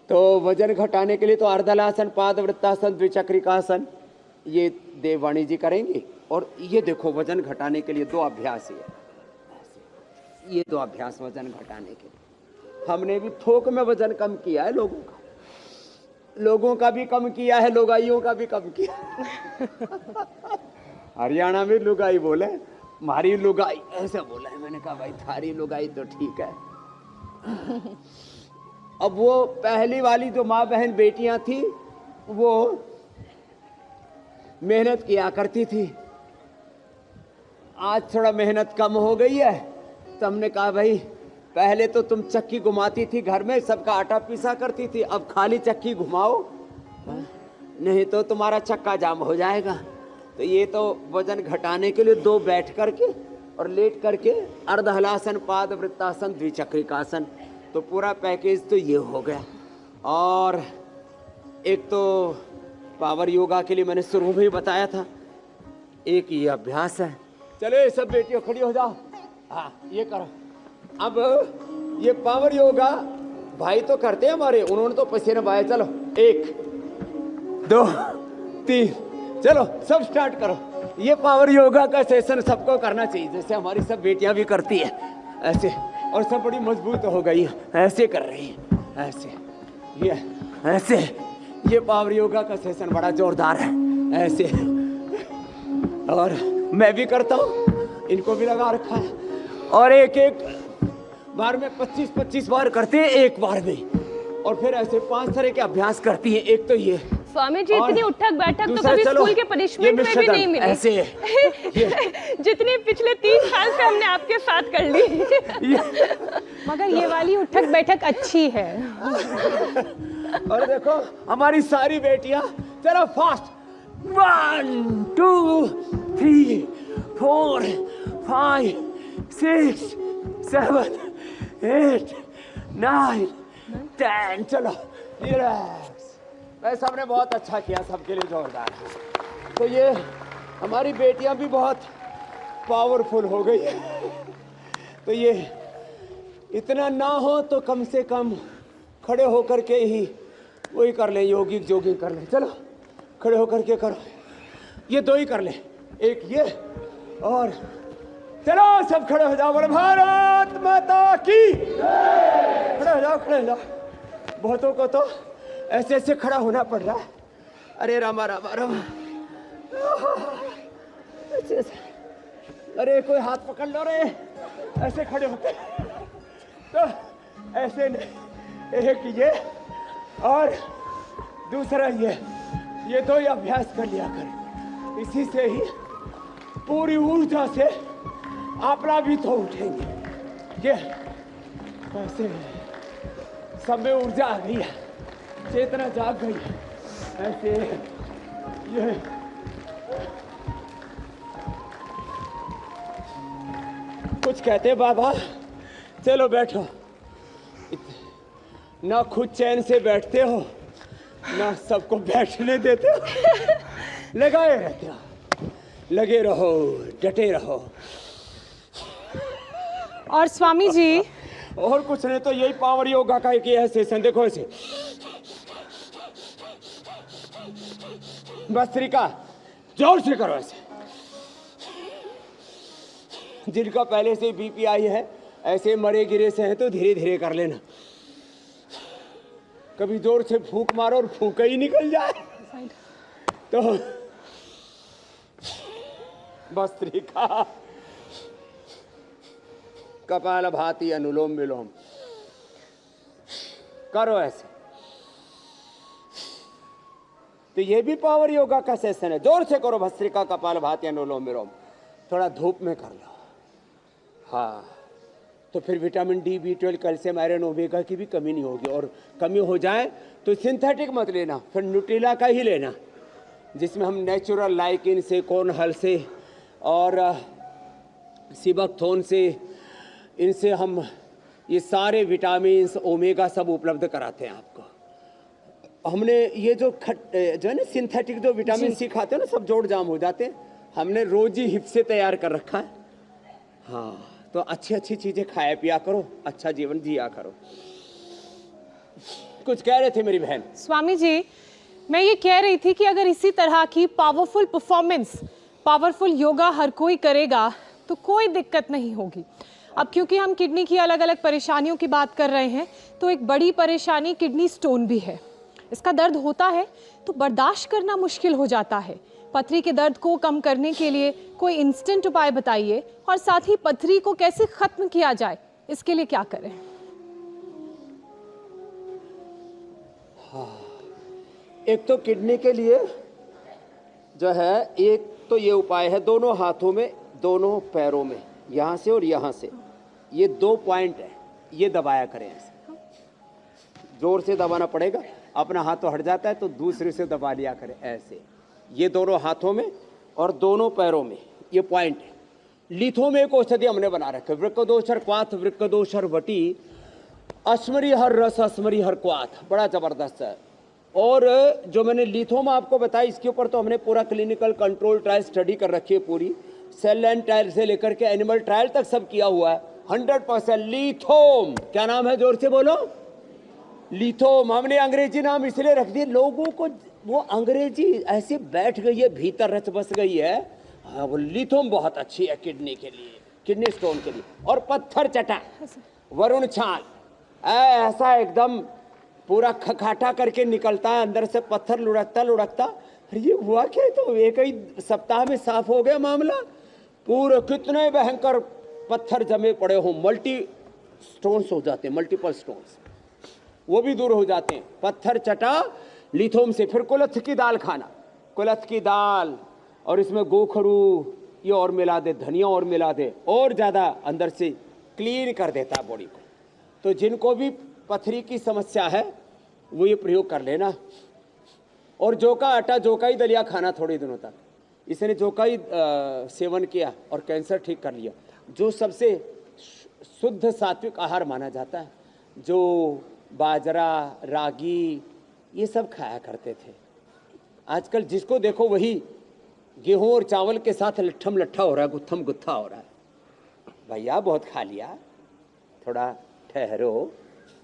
तो वजन घटाने के लिए तो अर्धलासन, पादवृत्तासन, द्विचक्रिकासन, ये देववाणी जी करेंगे। और ये देखो वजन घटाने के लिए 2 अभ्यास है, ये 2 अभ्यास वजन घटाने के लिए। हमने भी थोक में वजन कम किया है लोगों का भी कम किया है, लुगाइयों का भी कम किया। हरियाणा में लुगाई बोले, मारी लुगाई ऐसे बोला है। मैंने कहा भाई थारी लुगाई तो ठीक है। अब वो पहली वाली जो माँ बहन बेटियां थी वो मेहनत किया करती थी, आज थोड़ा मेहनत कम हो गई है, तो हमने कहा भाई पहले तो तुम चक्की घुमाती थी घर में, सबका आटा पीसा करती थी, अब खाली चक्की घुमाओ, नहीं तो तुम्हारा चक्का जाम हो जाएगा। तो ये तो वजन घटाने के लिए 2 बैठ करके और लेट करके अर्ध हलासन, पाद वृत्तासन, द्विचक्रिकासन। तो पूरा पैकेज तो ये हो गया। और एक तो पावर योगा के लिए मैंने शुरू में ही बताया था, एक ये अभ्यास है। चले सब बेटियों खड़ी हो जाओ। हाँ ये करो। अब ये पावर योगा भाई तो करते हैं हमारे, उन्होंने तो पसीने बहाए। चलो 1 2 3 चलो सब स्टार्ट करो। ये पावर योगा का सेशन सबको करना चाहिए, जैसे हमारी सब बेटियां भी करती है ऐसे, और सब बड़ी मजबूत हो गई है, ऐसे कर रही है ऐसे, ये ऐसे। ये पावर योगा का सेशन बड़ा जोरदार है ऐसे, और मैं भी करता हूँ, इनको भी लगा रखा है। और एक एक बार में 25-25 बार करते हैं एक बार में, और फिर ऐसे 5 तरह के अभ्यास करती है। एक तो ये स्वामी जी, इतनी उठक बैठक तो कभी स्कूल के पनिशमेंट में भी नहीं मिली ऐसे जितनी पिछले 3 साल से हमने आपके साथ कर ली। मगर ये वाली उठक बैठक अच्छी है। और देखो हमारी सारी बेटियां, चलो फास्ट। 1 2 3 4 5 6 7 8 9 10 चलो रिलैक्स। वैसे हमने बहुत अच्छा किया, सबके लिए जोरदार। तो ये हमारी बेटियां भी बहुत पावरफुल हो गई। तो ये इतना ना हो तो कम से कम खड़े होकर के ही वही कर ले, योगिक जोगिंग कर ले। चलो खड़े होकर के करो, ये 2 ही कर ले, एक ये और चलो सब खड़े हो जाओ। बोलो भारत माता की। खड़े हो जाओ, खड़े हो जाओ। बहुतों को तो ऐसे ऐसे खड़ा होना पड़ रहा है। अरे रामा रामा रामा, ऐसे ऐसे। अरे कोई हाथ पकड़ लो रे, ऐसे खड़े होते तो ऐसे नहीं। एक ये और दूसरा ये 2 ही अभ्यास कर लिया कर। इसी से ही पूरी ऊर्जा से आपला भी तो उठेंगे। ये ऐसे सब में ऊर्जा आ गई है, चेतना जाग गई है ऐसे। ये कुछ कहते बाबा, चलो बैठो। ना खुद चैन से बैठते हो, ना सबको बैठने देते हो। लगाए रहते हो, लगे रहो, डटे रहो। और स्वामी जी, और कुछ नहीं तो यही पावर योगा का एक है सेशन। देखो ऐसे भस्त्रिका जोर से करो ऐसे। जिनका पहले से बीपी आई है, ऐसे मरे गिरे से हैं तो धीरे धीरे कर लेना। कभी जोर से फूंक मारो और फूंक ही निकल जाए तो भस्त्रिका, कपालभाति, अनुलोम विलोम करो ऐसे। तो ये भी पावर योगा का सेशन है। जोर से करो भस्त्रिका, कपालभाति, अनुलोम विलोम। थोड़ा धूप में कर लो। हाँ, तो फिर vitamin D, B12, calcium, iron, omega की भी कमी नहीं होगी। और कमी हो जाए तो सिंथेटिक मत लेना, फिर न्यूट्रिला का ही लेना, जिसमें हम नेचुरल लाइकिन से, कोर्नहल से और सिबकथोन से, इनसे हम ये सारे विटामिन, ओमेगा सब उपलब्ध कराते हैं आपको। हमने ये जो है ना सिंथेटिक जो विटामिन सी खाते हैं ना, सब जोड़ जाम हो जाते हैं। हमने रोज ही हिप से तैयार कर रखा है। हाँ, तो अच्छी अच्छी चीजें खाया पिया करो, अच्छा जीवन जिया करो। कुछ कह रहे थे मेरी बहन? स्वामी जी, मैं ये कह रही थी कि अगर इसी तरह की पावरफुल परफॉर्मेंस, पावरफुल योगा हर कोई करेगा तो कोई दिक्कत नहीं होगी। अब क्योंकि हम किडनी की अलग अलग परेशानियों की बात कर रहे हैं, तो एक बड़ी परेशानी किडनी स्टोन भी है। इसका दर्द होता है तो बर्दाश्त करना मुश्किल हो जाता है। पथरी के दर्द को कम करने के लिए कोई इंस्टेंट उपाय बताइए, और साथ ही पथरी को कैसे खत्म किया जाए, इसके लिए क्या करें? हाँ, एक तो किडनी के लिए जो है, एक तो ये उपाय है, दोनों हाथों में, दोनों पैरों में, यहाँ से और यहाँ से, ये 2 पॉइंट है, ये दबाया करें ऐसे। जोर से दबाना पड़ेगा, अपना हाथ तो हट जाता है तो दूसरे से दबा लिया करें ऐसे। ये दोनों हाथों में और दोनों पैरों में ये पॉइंट है। लिथो में एक औषधि हमने बना रखे, वृक्कदोषर क्वाथ वृक्कदोषर वटी अश्मरी हर रस अश्मरी हर क्वाथ, बड़ा जबरदस्त है। और जो मैंने लिथोम आपको बताया, इसके ऊपर तो हमने पूरा क्लिनिकल कंट्रोल ट्रायल स्टडी कर रखी है, पूरी सेल लाइन ट्रायल से लेकर के एनिमल ट्रायल तक सब किया हुआ है। 100% लिथोम। क्या नाम है, जोर से बोलो, लिथोम। हमने अंग्रेजी नाम इसलिए रख दिए, लोगों को वो अंग्रेजी ऐसे बैठ गई है, भीतर रच बस गई है। हाँ, वो लिथोम बहुत अच्छी है किडनी के लिए, किडनी स्टोन के लिए। और पत्थर चटा वरुण छाल, ऐसा एकदम पूरा खखाटा करके निकलता है, अंदर से पत्थर लुढ़कता लुढ़कता। अरे ये हुआ क्या, तो एक ही सप्ताह में साफ हो गया मामला। पूरे कितने भयंकर पत्थर जमे पड़े हो, मल्टी स्टोन्स हो जाते हैं, मल्टीपल स्टोन्स, वो भी दूर हो जाते हैं। पत्थर चटा लिथोम से। फिर कुलथ की दाल खाना, कुलथ की दाल, और इसमें गोखरू ये और मिला दे, धनिया और मिला दे, और ज़्यादा अंदर से क्लीन कर देता है बॉडी को। तो जिनको भी पथरी की समस्या है वो ये प्रयोग कर लेना। और जौ का आटा, जौ का ही दलिया खाना थोड़े दिनों तक। इसने जौ का ही सेवन किया और कैंसर ठीक कर लिया। जो सबसे शुद्ध सात्विक आहार माना जाता है, जो बाजरा रागी ये सब खाया करते थे। आजकल जिसको देखो वही गेहूं और चावल के साथ लट्ठम लट्ठा हो रहा है, गुत्थम गुत्था हो रहा है। भैया बहुत खा लिया, थोड़ा ठहरो,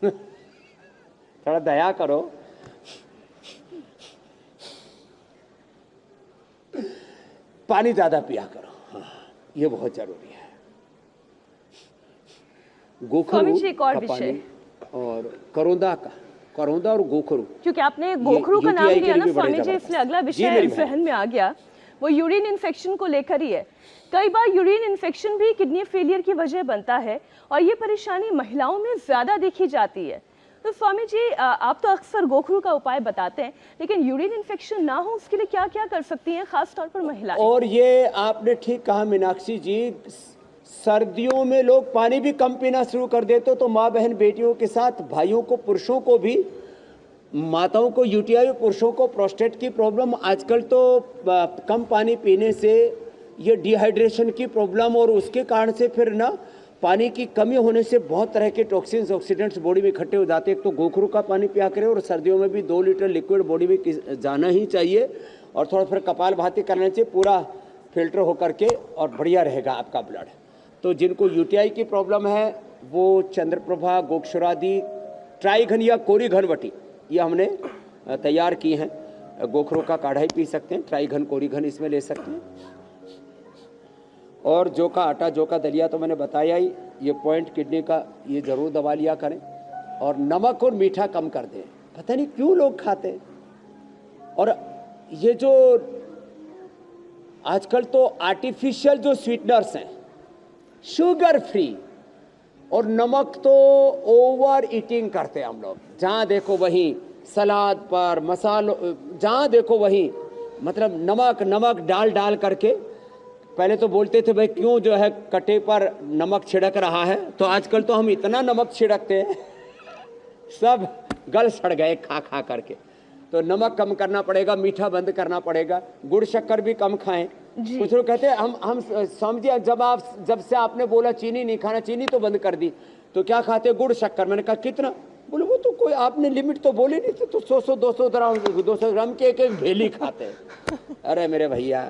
थोड़ा दया करो। पानी ज्यादा पिया करो, हाँ, ये बहुत जरूरी है। गोखरू स्वामी जी, एक और का विषय। पानी और करौंदा का, करौंदा और गोखरू, क्योंकि आपने गोखरू का नाम UTI के लिया लिए ना भी बड़े स्वामी जी, जबरदस्त। इसलिए अगला जी, विषय मेरी बहन। जहन में आ गया, वो यूरिन इन्फेक्शन को लेकर ही है। कई बार यूरिन इन्फेक्शन भी किडनी फेलियर की वजह बनता है, और ये परेशानी महिलाओं में ज्यादा देखी जाती है। तो स्वामी जी, आप तो अक्सर गोखरू का उपाय बताते हैं, लेकिन यूरिन इन्फेक्शन ना हो उसके लिए क्या क्या कर सकती हैं, खास तौर पर महिलाएं? और ये आपने ठीक कहा मीनाक्षी जी, सर्दियों में लोग पानी भी कम पीना शुरू कर देते, तो माँ बहन बेटियों के साथ भाइयों को, पुरुषों को भी, माताओं को यूटीआई, पुरुषों को प्रोस्टेट की प्रॉब्लम। आजकल तो कम पानी पीने से ये डिहाइड्रेशन की प्रॉब्लम, और उसके कारण से फिर ना पानी की कमी होने से बहुत तरह के टॉक्सिन्स, ऑक्सीडेंट्स बॉडी में इकट्ठे हो जाते हैं। एक तो गोखरू का पानी पिया करें, और सर्दियों में भी 2 लीटर लिक्विड बॉडी में जाना ही चाहिए, और थोड़ा फिर कपाल भाती करने से पूरा फिल्टर होकर के और बढ़िया रहेगा आपका ब्लड। तो जिनको यूटीआई की प्रॉब्लम है वो चंद्रप्रभा, गोक्षरादि, ट्राइघन या कोरी घनवटी ये हमने तैयार की हैं। गोखरू का काढ़ा ही पी सकते हैं, ट्राइघन कोरी घन इसमें ले सकते हैं। और जौ का आटा, जौ का दलिया तो मैंने बताया ही, ये पॉइंट किडनी का, ये जरूर दबा लिया करें। और नमक और मीठा कम कर दें, पता नहीं क्यों लोग खाते हैं। और ये जो आजकल तो आर्टिफिशियल जो स्वीटनर्स हैं, शुगर फ्री, और नमक तो ओवर ईटिंग करते हैं हम लोग। जहाँ देखो वहीं सलाद पर, मसालों, जहाँ देखो वहीं मतलब नमक नमक डाल डाल करके। पहले तो बोलते थे भाई क्यों जो है कटे पर नमक छिड़क रहा है, तो आजकल तो हम इतना नमक छिड़कते हैं सब गल सड़ गए खा खा करके। तो नमक कम करना पड़ेगा, मीठा बंद करना पड़ेगा, गुड़ शक्कर भी कम खाएं। कुछ लोग कहते हैं हम समझिए, जब से आपने बोला चीनी नहीं खाना, चीनी तो बंद कर दी, तो क्या खाते? गुड़ शक्कर। मैंने कहा कितना? बोले वो तो कोई आपने लिमिट तो बोली नहीं थी, तो 100-200 ग्राम के एक भेली खाते हैं। अरे मेरे भैया,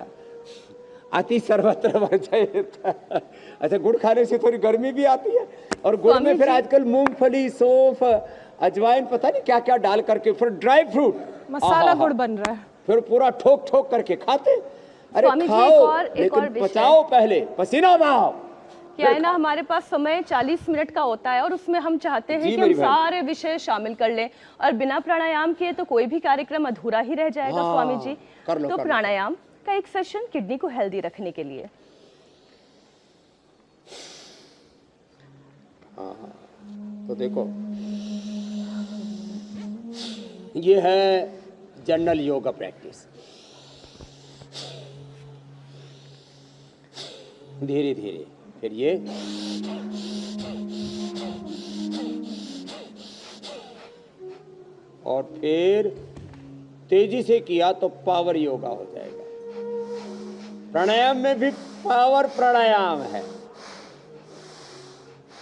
अति सर्वत्र वर्जयेत। अच्छा, गुड़ खाने से थोड़ी गर्मी भी आती है, और गुड़ में फिर आजकल मूंगफली, सौंफ, अजवाइन, पता नहीं क्या क्या डाल करके, फिर ड्राई फ्रूट, मसाला गुड़ बन रहा है, फिर पूरा ठोक ठोक करके खाते। अरे स्वामी जी, खाओ, एक लेकिन और विषय। पचाओ पहले, पसीना बहाओ। क्या है ना, हमारे पास समय 40 मिनट का होता है, और उसमें हम चाहते हैं जी, कि हम मेरी बहन। सारे विषय शामिल कर लें, और बिना प्राणायाम किए तो कोई भी कार्यक्रम अधूरा ही रह जाएगा। हाँ, स्वामी जी, कर लो, तो कर लो। प्राणायाम का एक सेशन किडनी को हेल्दी रखने के लिए। तो देखो, ये है जनरल योगा प्रैक्टिस। धीरे धीरे, फिर ये और फिर तेजी से किया तो पावर योगा हो जाएगा। प्राणायाम में भी पावर प्राणायाम है,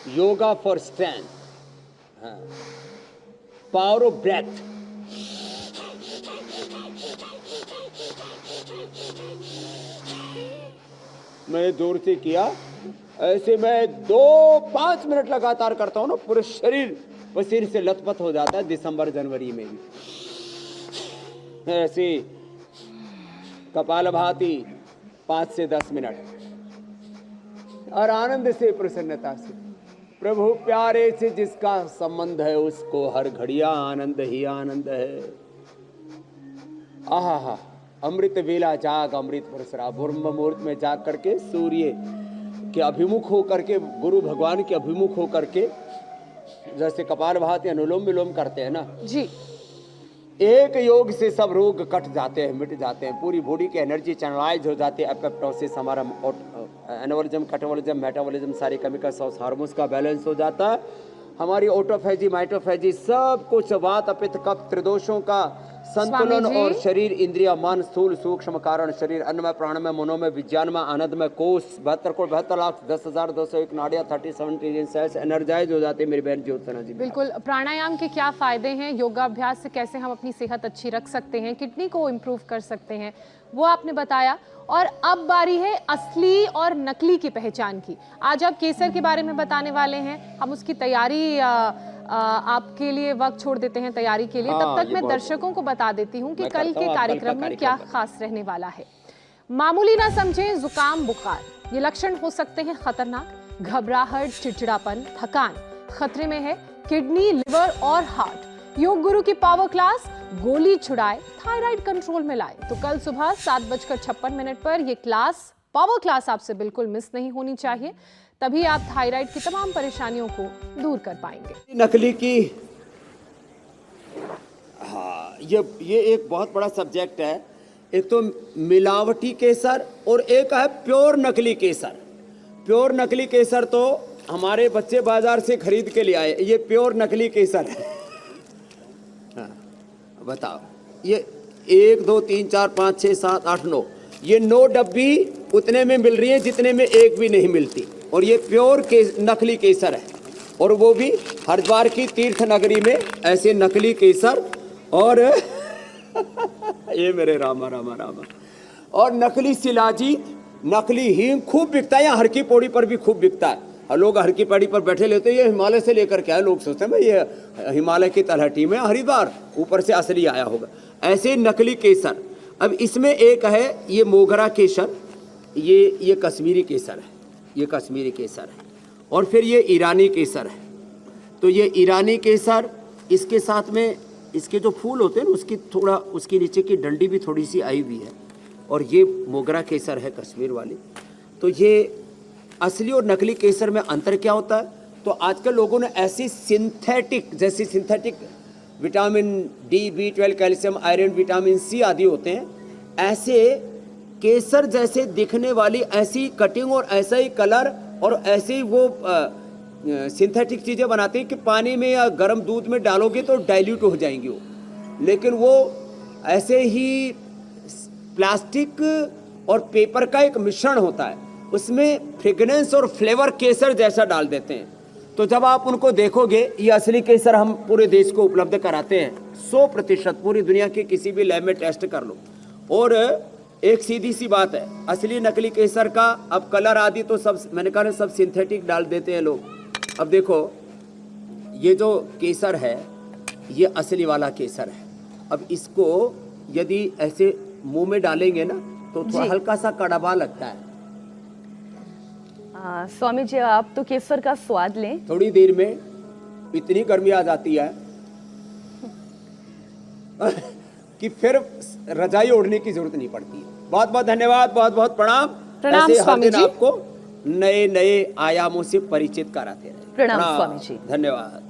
yoga for strength, power of breath. मैं जोर से किया, ऐसे मैं 2-5 मिनट लगातार करता हूं ना, पूरे शरीर पसीने से लथपथ हो जाता है। दिसंबर जनवरी में भी ऐसे कपालभाति 5 से 10 मिनट, और आनंद से, प्रसन्नता से, प्रभु प्यारे से जिसका संबंध है उसको हर घड़िया आनंद ही आनंद है। आहा, अमृत वेला जाग अमृत बरसरा। ब्रह्म मुहूर्त में जाग करके सूर्य के अभिमुख होकर के, गुरु भगवान के अभिमुख होकर के, जैसे कपालभाति अनुलोम विलोम करते हैं ना जी, एक योग से सब रोग कट जाते हैं, मिट जाते हैं, पूरी बॉडी की एनर्जी चैनलाइज हो जाती है। एपोप्टोसिस, हमारा एनाबॉलिज्म, कैटाबॉलिज्म, मेटाबॉलिज्म, सारे केमिकल हार्मोन्स का बैलेंस हो जाता है। हमारी ऑटोफेजी, माइटोफेजी, सब कुछ वात पित्त कफ त्रिदोषों का संतुलन, और शरीर इंद्रिया मन स्थूल सूक्ष्म कारण शरीर अन्नमय प्राणमय मनोमय विज्ञानमय आनंदमय कोष 72,72,10,201 नाड़ियां 37 ट्रिलियन सेल्स एनर्जाइज हो जाते हैं मेरी बहन ज्योत्सना जी। बिल्कुल। प्राणायाम के क्या फायदे हैं, योगाभ्यास से कैसे हम अपनी सेहत अच्छी रख सकते हैं, किडनी को इम्प्रूव कर सकते हैं, वो आपने बताया। और अब बारी है असली और नकली की पहचान की। आज आप केसर के बारे में बताने वाले हैं, हम उसकी तैयारी आपके लिए वक्त छोड़ देते हैं तैयारी के लिए। तब तक मैं दर्शकों को बता देती हूँ कि कल के कार्यक्रम में क्या खास रहने वाला है। मामूली ना समझें जुकाम बुखार, ये लक्षण हो सकते हैं खतरनाक। घबराहट, चिड़चिड़ापन, थकान खतरे में है। किडनी, लिवर और हार्ट। योग गुरु की पावर क्लास गोली छुड़ाए, थायराइड कंट्रोल में लाए। तो कल सुबह 7:56 पर ये क्लास, पावर क्लास आपसे बिल्कुल मिस नहीं होनी चाहिए, तभी आप थायराइड की तमाम परेशानियों को दूर कर पाएंगे। नकली की, हाँ, ये एक बहुत बड़ा सब्जेक्ट है। एक तो मिलावटी केसर और एक है प्योर नकली केसर। प्योर नकली केसर तो हमारे बच्चे बाजार से खरीद के ले आए, ये प्योर नकली केसर है। हाँ, बताओ, ये 1 2 3 4 5 6 7 8 9, ये 9 डब्बी उतने में मिल रही है जितने में एक भी नहीं मिलती। और ये प्योर नकली केसर है, और वो भी हरिद्वार की तीर्थ नगरी में ऐसे नकली केसर। और ये मेरे रामा रामा रामा, और नकली शिलाजीत, नकली हींग खूब बिकता है। यहाँ हर की पौड़ी पर भी खूब बिकता है, और लोग हर की पौड़ी पर बैठे लेते हैं, ये हिमालय से लेकर के आए। लोग सोचते हैं भाई ये हिमालय की तलहटी में हरिद्वार, ऊपर से असली आया होगा। ऐसे नकली केसर। अब इसमें एक है ये मोगरा केसर, ये कश्मीरी केसर है, ये कश्मीरी केसर है। और फिर ये ईरानी केसर है। तो ये ईरानी केसर, इसके साथ में इसके जो फूल होते हैं ना, उसकी थोड़ा, उसकी नीचे की डंडी भी थोड़ी सी आई हुई है। और ये मोगरा केसर है कश्मीर वाली। तो ये असली और नकली केसर में अंतर क्या होता है? तो आजकल लोगों ने ऐसी सिंथेटिक, जैसे synthetic vitamin D, B12, calcium, iron, vitamin C आदि होते हैं, ऐसे केसर जैसे दिखने वाली ऐसी कटिंग और ऐसा ही कलर और ऐसे ही वो सिंथेटिक चीज़ें बनाते हैं कि पानी में या गर्म दूध में डालोगे तो डाइल्यूट हो जाएंगी वो। लेकिन वो ऐसे ही प्लास्टिक और पेपर का एक मिश्रण होता है, उसमें फ्रेगनेंस और फ्लेवर केसर जैसा डाल देते हैं। तो जब आप उनको देखोगे, ये असली केसर हम पूरे देश को उपलब्ध कराते हैं 100%, पूरी दुनिया के किसी भी लैब में टेस्ट कर लो। और एक सीधी सी बात है, असली नकली केसर का अब कलर आदि तो सब, मैंने कहा सब सिंथेटिक डाल देते हैं लोग। अब देखो, ये जो केसर है ये असली वाला केसर है। अब इसको यदि ऐसे मुंह में डालेंगे ना तो थोड़ा हल्का सा कड़वा लगता है। स्वामी जी, आप तो केसर का स्वाद लें। थोड़ी देर में इतनी गर्मी आ जाती है कि फिर रजाई ओढ़ने की जरूरत नहीं पड़ती है। बहुत बहुत धन्यवाद, बहुत बहुत प्रणाम। प्रणाम ऐसे हर स्वामी दिन जी। आपको नए नए आयामों से परिचित कराते रहे। प्रणाम स्वामी जी। धन्यवाद।